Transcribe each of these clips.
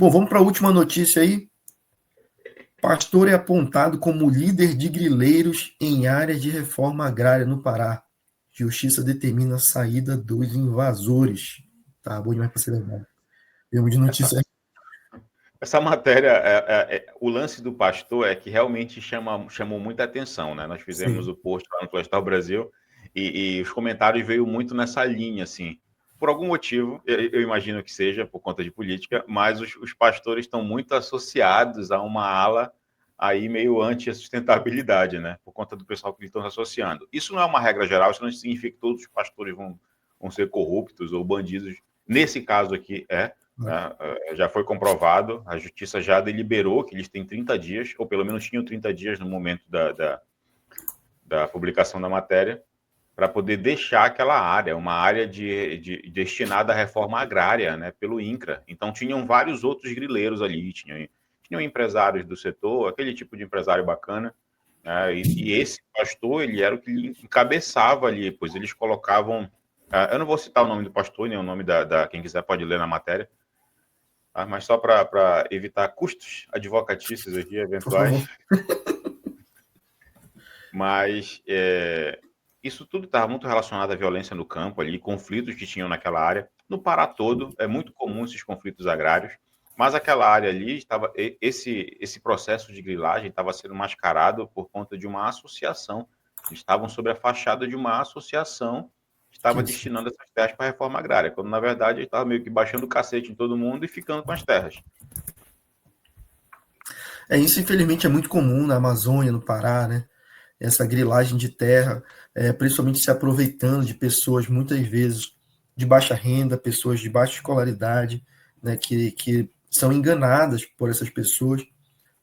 Bom, vamos para a última notícia aí. Pastor é apontado como líder de grileiros em área de reforma agrária no Pará. Justiça determina a saída dos invasores. Tá bom demais para ser verdade. Temos de notícia. Essa matéria, o lance do pastor é que realmente chamou muita atenção, né? Nós fizemos o post lá no Florestal Brasil e os comentários veio muito nessa linha, assim. Por algum motivo, eu imagino que seja por conta de política, mas os pastores estão muito associados a uma ala aí meio anti-sustentabilidade, né? Por conta do pessoal que eles estão associando. Isso não é uma regra geral, isso não significa que todos os pastores vão ser corruptos ou bandidos. Nesse caso aqui, já foi comprovado, a justiça já deliberou que eles têm 30 dias, ou pelo menos tinham 30 dias no momento da publicação da matéria, para poder deixar aquela área, uma área destinada à reforma agrária, né, pelo INCRA. Então, tinham vários outros grileiros ali, tinham empresários do setor, aquele tipo de empresário bacana, né, e esse pastor, ele era o que encabeçava ali, pois eles colocavam... eu não vou citar o nome do pastor, nem o nome quem quiser pode ler na matéria, mas só para evitar custos advocatícios aqui, eventuais. Mas isso tudo estava muito relacionado à violência no campo ali, conflitos que tinham naquela área. No Pará todo, é muito comum esses conflitos agrários, mas aquela área ali, esse processo de grilagem estava sendo mascarado por conta de uma associação. Eles estavam sob a fachada de uma associação que estava destinando essas terras para a reforma agrária, quando, na verdade, ele estava meio que baixando o cacete em todo mundo e ficando com as terras. Isso, infelizmente, é muito comum na Amazônia, no Pará, né? Essa grilagem de terra, principalmente se aproveitando de pessoas, muitas vezes, de baixa renda, pessoas de baixa escolaridade, né, que são enganadas por essas pessoas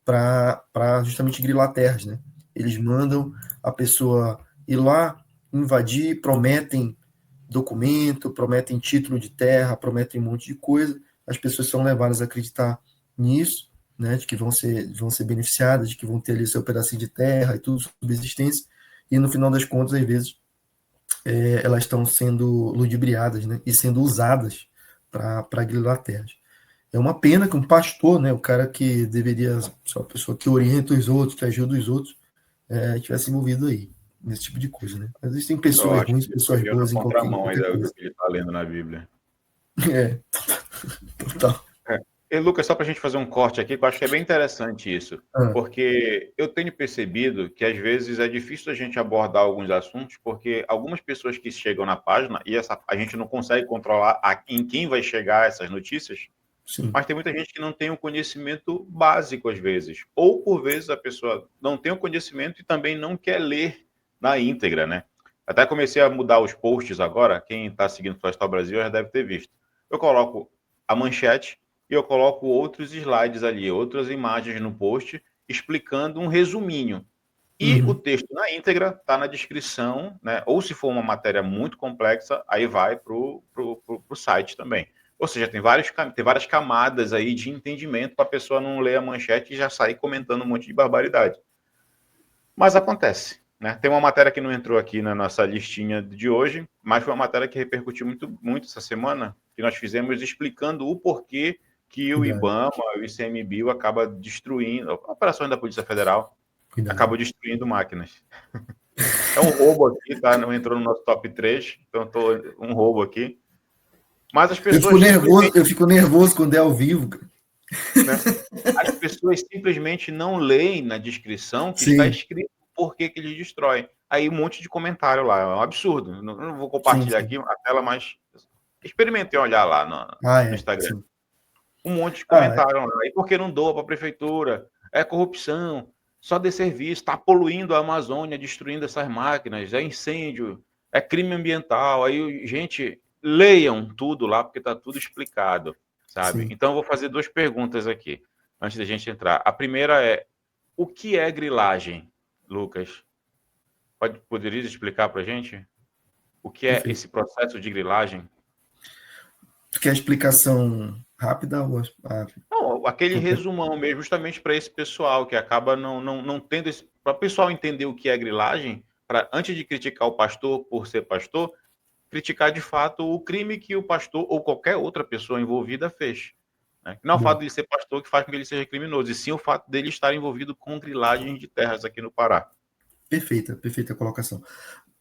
para justamente grilar terras. Né? Eles mandam a pessoa ir lá, invadir, prometem documento, prometem título de terra, prometem um monte de coisa, as pessoas são levadas a acreditar nisso, né, de que vão ser beneficiadas, de que vão ter ali seu pedacinho de terra e tudo, subsistência, e no final das contas, às vezes, elas estão sendo ludibriadas, né, e sendo usadas para grilar terras. É uma pena que um pastor, né, o cara que deveria ser uma pessoa que orienta os outros, que ajuda os outros, tivesse envolvido aí, nesse tipo de coisa. Né? Mas existem pessoas ruins, pessoas Eu na boas em contramão qualquer ainda do coisa. que ele está lendo na Bíblia. Total. E, Lucas, só para a gente fazer um corte aqui, que eu acho que é bem interessante isso, porque eu tenho percebido que às vezes é difícil a gente abordar alguns assuntos, porque algumas pessoas que chegam na página, e a gente não consegue controlar em quem vai chegar essas notícias, Sim. mas tem muita gente que não tem um conhecimento básico às vezes, ou por vezes a pessoa não tem o conhecimento e também não quer ler na íntegra, né? Até comecei a mudar os posts agora, quem está seguindo o Florestal Brasil já deve ter visto. Eu coloco a manchete e eu coloco outros slides ali, outras imagens no post, explicando um resuminho. E o texto na íntegra está na descrição, né? Ou se for uma matéria muito complexa, aí vai para o site também. Ou seja, tem várias camadas aí de entendimento para a pessoa não ler a manchete e já sair comentando um monte de barbaridade. Mas acontece. Né? Tem uma matéria que não entrou aqui na nossa listinha de hoje, mas foi uma matéria que repercutiu muito, muito essa semana, que nós fizemos explicando o porquê que o IBAMA, o ICMBio acaba destruindo, operações da Polícia Federal, acabam destruindo máquinas. É um roubo aqui, tá? Não entrou no nosso top 3, então tô um roubo aqui. Mas as pessoas eu fico nervoso quando é ao vivo. Né? As pessoas simplesmente não leem na descrição que Sim. está escrito por que eles destroem. Aí um monte de comentário lá, é um absurdo. Não vou compartilhar aqui a tela, mas experimentem olhar lá no Instagram. Sim. Um monte de comentário lá. E por que não doa para a prefeitura? É corrupção, só de serviço, está poluindo a Amazônia, destruindo essas máquinas, é incêndio, é crime ambiental. Aí, gente, leiam tudo lá, porque está tudo explicado. Sabe? Sim. Então, eu vou fazer 2 perguntas aqui, antes da gente entrar. A primeira é, o que é grilagem, Lucas? Poderia explicar para a gente? O que é esse processo de grilagem? Tu quer explicação rápida ou... Não, aquele resumão mesmo, justamente para esse pessoal que acaba não tendo esse... Para o pessoal entender o que é grilagem, antes de criticar o pastor por ser pastor, criticar de fato o crime que o pastor ou qualquer outra pessoa envolvida fez. né? Não é o Boa. fato de ele ser pastor que faz com que ele seja criminoso, e sim o fato dele estar envolvido com grilagem de terras aqui no Pará. Perfeita colocação.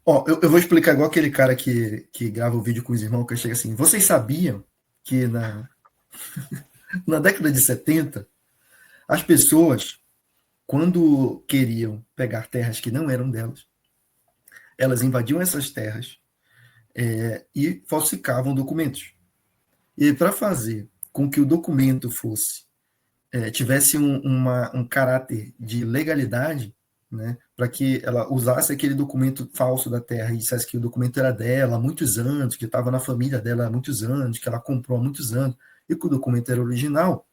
Ó, eu vou explicar igual aquele cara que grava o vídeo com os irmãos, que chega assim, vocês sabiam que na década de 70 as pessoas, quando queriam pegar terras que não eram delas, elas invadiam essas terras e falsificavam documentos. E para fazer com que o documento tivesse um caráter de legalidade, né, para que ela usasse aquele documento falso da terra e dissesse que o documento era dela há muitos anos, que estava na família dela há muitos anos, que ela comprou há muitos anos, e que o documento era original,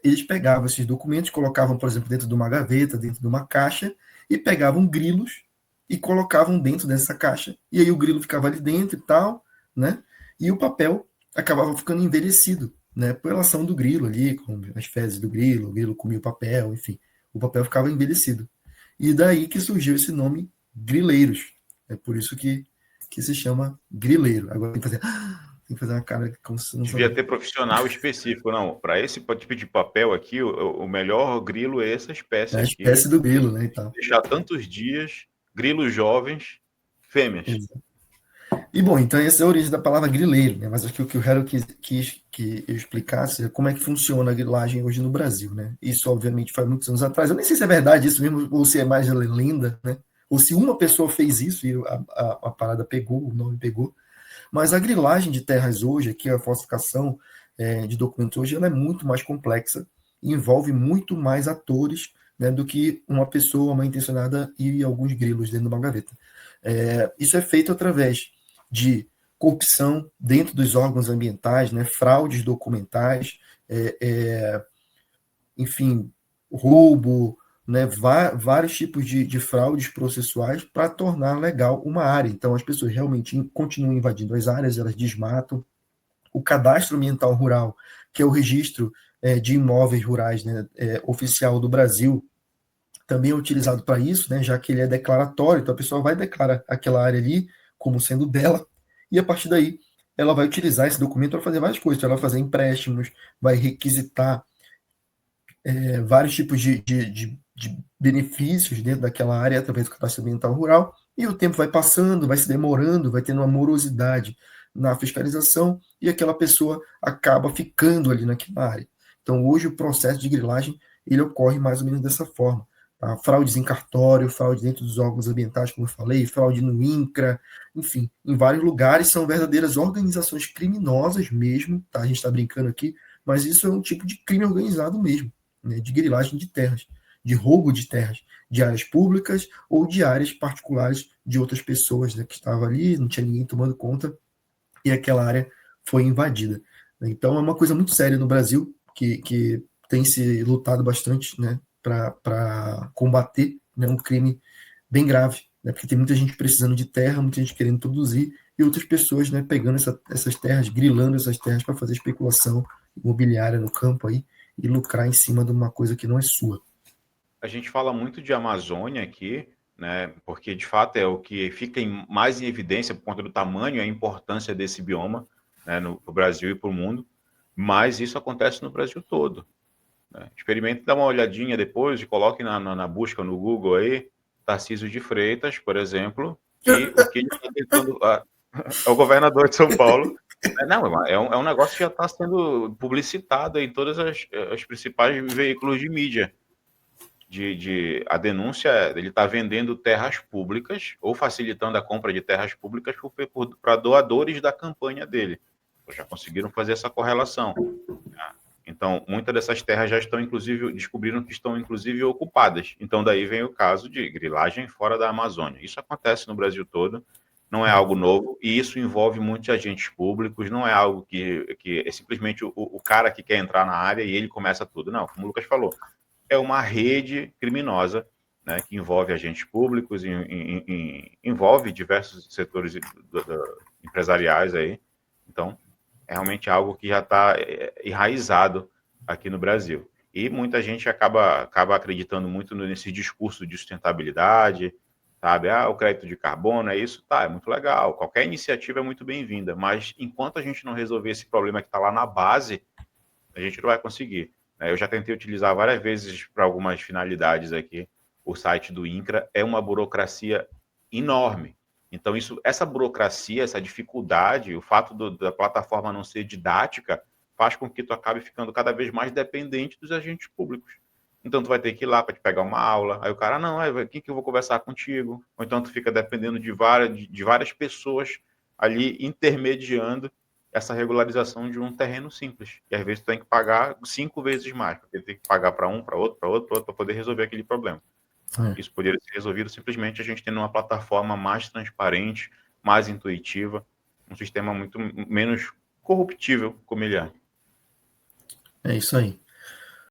eles pegavam esses documentos, colocavam, por exemplo, dentro de uma gaveta, dentro de uma caixa, e pegavam grilos e colocavam dentro dessa caixa. E aí o grilo ficava ali dentro e tal, né? E o papel acabava ficando envelhecido, né? Pela ação do grilo ali, com as fezes do grilo, o grilo comia o papel, enfim, o papel ficava envelhecido. E daí que surgiu esse nome grileiros. É por isso que se chama grileiro. Agora tem que fazer uma cara como se não Devia sabia. ter profissional específico. Não, para esse tipo de papel aqui, o melhor grilo é essa É espécie a aqui. espécie do grilo, né? E tal. Deixar tantos dias, grilos jovens, fêmeas. E bom, então essa é a origem da palavra grileiro, né? Mas acho que o que o Harold quis que eu explicasse é como é que funciona a grilagem hoje no Brasil, né? Isso, obviamente, faz muitos anos atrás. Eu nem sei se é verdade isso mesmo, ou se é mais lenda, né? Ou se uma pessoa fez isso e a parada pegou, o nome pegou. Mas a grilagem de terras hoje, aqui a falsificação de documentos hoje, ela é muito mais complexa e envolve muito mais atores, né, do que uma pessoa mal intencionada e alguns grilos dentro de uma gaveta. Isso é feito através de corrupção dentro dos órgãos ambientais, né, fraudes documentais, é, é, enfim, roubo, né, vários tipos de fraudes processuais para tornar legal uma área. Então, as pessoas realmente continuam invadindo as áreas, elas desmatam. O cadastro ambiental rural, que é o registro de imóveis rurais, né, oficial do Brasil, também é utilizado para isso, né, já que ele é declaratório, então a pessoa vai declarar aquela área ali como sendo dela, e a partir daí ela vai utilizar esse documento para fazer várias coisas, então ela vai fazer empréstimos, vai requisitar vários tipos de benefícios dentro daquela área através do cadastro ambiental rural, e o tempo vai passando, vai se demorando, vai tendo uma morosidade na fiscalização, e aquela pessoa acaba ficando ali naquela área. Então, hoje, o processo de grilagem ele ocorre mais ou menos dessa forma. Tá? Fraudes em cartório, fraude dentro dos órgãos ambientais, como eu falei, fraude no INCRA, enfim, em vários lugares são verdadeiras organizações criminosas mesmo, tá? A gente está brincando aqui, mas isso é um tipo de crime organizado mesmo, né, de grilagem de terras, de roubo de terras, de áreas públicas ou de áreas particulares de outras pessoas, né, que estavam ali, não tinha ninguém tomando conta e aquela área foi invadida. Então é uma coisa muito séria no Brasil que tem se lutado bastante, né, para combater, né, um crime bem grave, né, porque tem muita gente precisando de terra, muita gente querendo produzir e outras pessoas, né, pegando essas terras, grilando essas terras para fazer especulação imobiliária no campo aí e lucrar em cima de uma coisa que não é sua. A gente fala muito de Amazônia aqui, né? Porque de fato é o que fica mais em evidência por conta do tamanho e a importância desse bioma, né, no Brasil e para o mundo. Mas isso acontece no Brasil todo, né? Experimente dar uma olhadinha depois e coloque na busca no Google aí, Tarcísio de Freitas, por exemplo, e o que ele está tentando. É o governador de São Paulo. Não, é um negócio que já está sendo publicitado em todas as principais veículos de mídia. A denúncia, ele está vendendo terras públicas ou facilitando a compra de terras públicas para doadores da campanha dele. Já conseguiram fazer essa correlação. Então, muitas dessas terras já estão, inclusive, descobriram que estão, inclusive, ocupadas. Então, daí vem o caso de grilagem fora da Amazônia. Isso acontece no Brasil todo, não é algo novo, e isso envolve muitos agentes públicos, não é algo que é simplesmente o cara que quer entrar na área e ele começa tudo. Não, como o Lucas falou, é uma rede criminosa, né, que envolve agentes públicos, envolve diversos setores empresariais aí. Então, é realmente algo que já está enraizado aqui no Brasil. E muita gente acaba acreditando muito nesse discurso de sustentabilidade, sabe? O crédito de carbono é isso, tá, é muito legal. Qualquer iniciativa é muito bem-vinda, mas enquanto a gente não resolver esse problema que está lá na base, A gente não vai conseguir. Eu já tentei utilizar várias vezes para algumas finalidades aqui o site do INCRA, é uma burocracia enorme. Então, essa burocracia, essa dificuldade, o fato da plataforma não ser didática, faz com que tu acabe ficando cada vez mais dependente dos agentes públicos. Então, tu vai ter que ir lá para te pegar uma aula, aí o cara, não, quem que eu vou conversar contigo? Ou então tu fica dependendo de várias pessoas ali intermediando essa regularização de um terreno simples. E às vezes tu tem que pagar 5 vezes mais, porque tem que pagar para um, para outro, para poder resolver aquele problema. Isso poderia ser resolvido simplesmente a gente tendo uma plataforma mais transparente, mais intuitiva, um sistema muito menos corruptível como ele é. É isso aí.